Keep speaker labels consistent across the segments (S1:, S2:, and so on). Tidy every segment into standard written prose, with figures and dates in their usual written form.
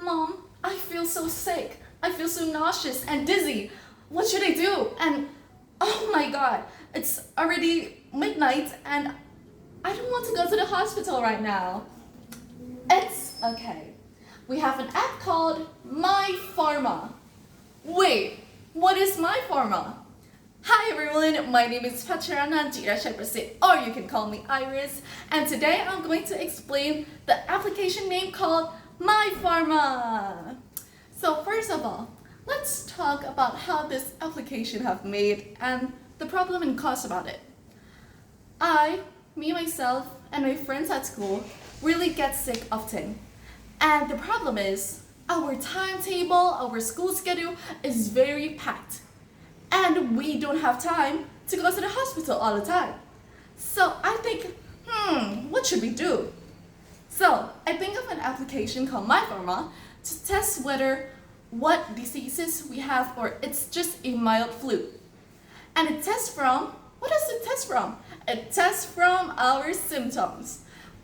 S1: Mom, I feel so sick. I feel so nauseous and dizzy. What should I do? And oh my god, it's already midnight and I don't want to go to the hospital right now. It's okay. We have an app called My Pharma. Wait, what is My Pharma? Hi everyone, my name is Patcharanan, Jirachaiprasitti, or you can call me Iris, and today I'm going to explain the application name called My Pharma. So first of all, let's talk about how this application have made and the problem and cause about it. Myself, and my friends at school really get sick often. And the problem is, our timetable, our school schedule is very packed. And we don't have time to go to the hospital all the time. So I think, what should we do? So I think of an application called My Pharma to test what diseases we have or it's just a mild flu. And it tests from, what does it test from? It tests from our symptoms.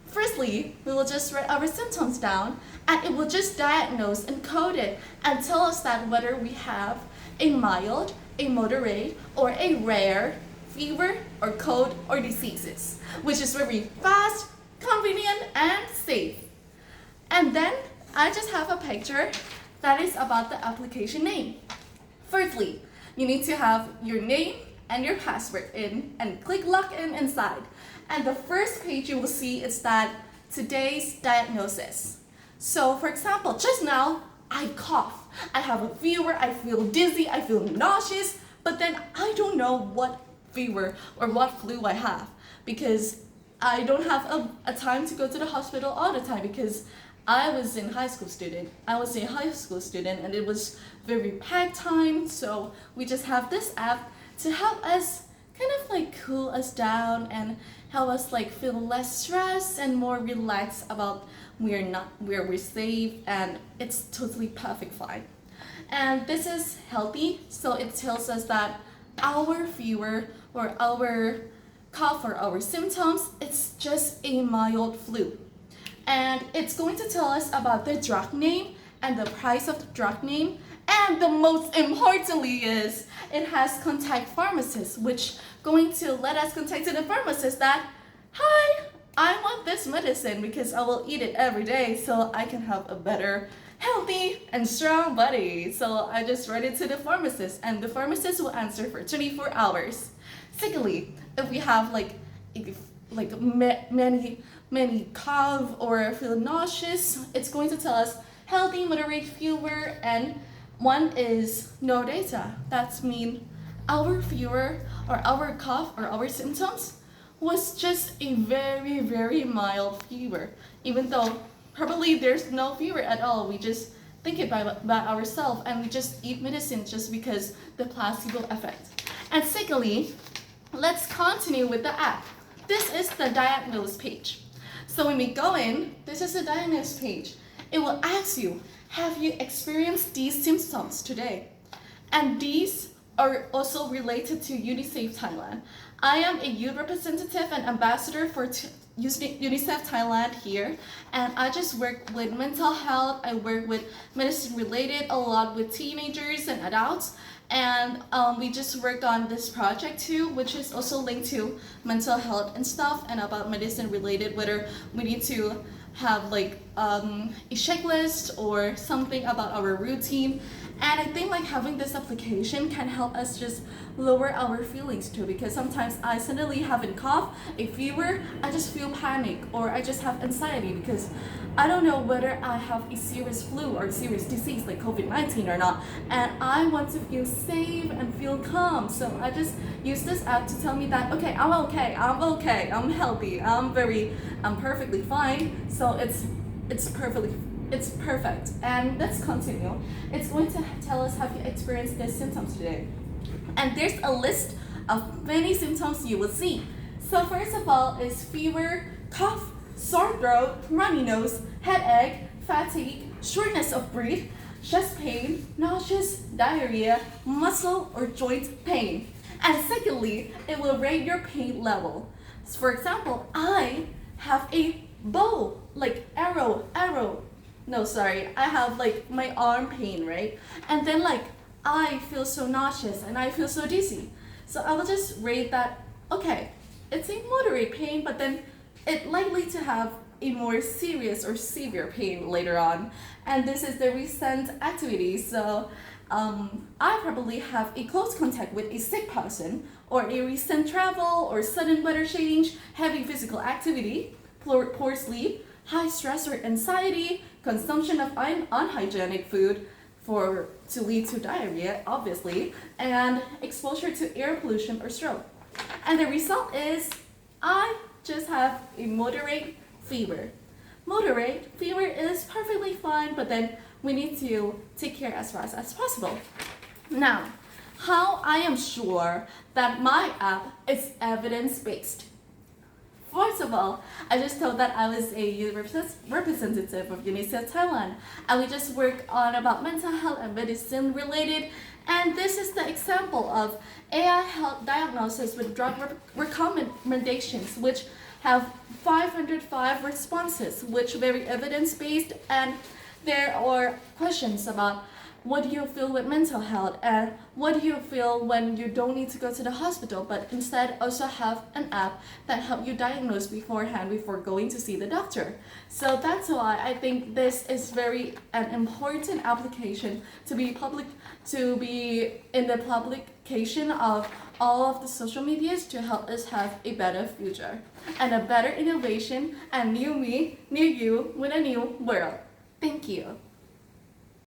S1: Firstly, we will just write our symptoms down and it will just diagnose and code it and tell us that whether we have a mild, a moderate, or a rare fever or cold or diseases, which is very fast, convenient, and safe. And then I just have a picture that is about the application name. Firstly, you need to have your name and your password in and click login inside. And the first page you will see is that today's diagnosis. So for example, just now I cough, I have a fever, I feel dizzy, I feel nauseous, but then I don't know what fever or what flu I have because I don't have a time to go to the hospital all the time because I was a high school student and it was very packed time, so we just have this app to help us kind of like cool us down and help us like feel less stressed and more relaxed about we're safe and it's totally perfect fine. And this is healthy, so it tells us that our fever or our cough or our symptoms, it's just a mild flu. And it's going to tell us about the drug name and the price of the drug name. And the most importantly is it has contact pharmacists, which going to let us contact to the pharmacist that, hi, I want this medicine because I will eat it every day so I can have a better, healthy, and strong body. So I just write it to the pharmacist and the pharmacist will answer for 24 hours. Secondly, if we have many cough or feel nauseous, it's going to tell us healthy, moderate fever, and one is no data. That means our fever or our cough or our symptoms was just a very, very mild fever. Even though probably there's no fever at all, we just think it by ourselves and we just eat medicine just because the placebo effect. And secondly, let's continue with the app. This is the diagnose page. So when we go in, this is the diagnose page. It will ask you, have you experienced these symptoms today? And these are also related to UNICEF Thailand. I am a youth representative and ambassador for UNICEF Thailand here, and I just work with mental health. I work with medicine related a lot with teenagers and adults, and we just worked on this project too, which is also linked to mental health and stuff and about medicine related, whether we need to have like a checklist or something about our routine. And I think like having this application can help us just lower our feelings too, because sometimes I suddenly have a cough, a fever, I just feel panic or I just have anxiety because I don't know whether I have a serious flu or serious disease like COVID-19 or not, and I want to feel safe and feel calm. So I just use this app to tell me that okay, I'm healthy, I'm perfectly fine. So it's perfect. And let's continue. It's going to tell us have you experienced these symptoms today. And there's a list of many symptoms you will see. So first of all is fever, cough, sore throat, runny nose, headache, fatigue, shortness of breath, chest pain, nauseous, diarrhea, muscle or joint pain. And secondly, it will rate your pain level. So for example, I have a bow, like arrow no, sorry, I have like my arm pain, right? And then like I feel so nauseous and I feel so dizzy. So I will just rate that, okay, it's a moderate pain, but then it likely to have a more serious or severe pain later on. And this is the recent activity. So I probably have a close contact with a sick person, or a recent travel or sudden weather change, heavy physical activity, poor sleep, high stress or anxiety, consumption of unhygienic food to lead to diarrhea, obviously, and exposure to air pollution or stroke. And the result is I just have a moderate fever. Moderate fever is perfectly fine, but then we need to take care as fast as possible. Now, how I am sure that my app is evidence-based. First of all, I just told that I was a youth representative of UNICEF Thailand, and we just work on about mental health and medicine related. And this is the example of AI health diagnosis with drug recommendations, which have 505 responses, which are very evidence-based. And there are questions about what do you feel with mental health, and what do you feel when you don't need to go to the hospital, but instead also have an app that help you diagnose beforehand before going to see the doctor. So that's why I think this is very an important application to be in the publication of all of the social medias to help us have a better future and a better innovation and new me, new you with a new world. Thank you.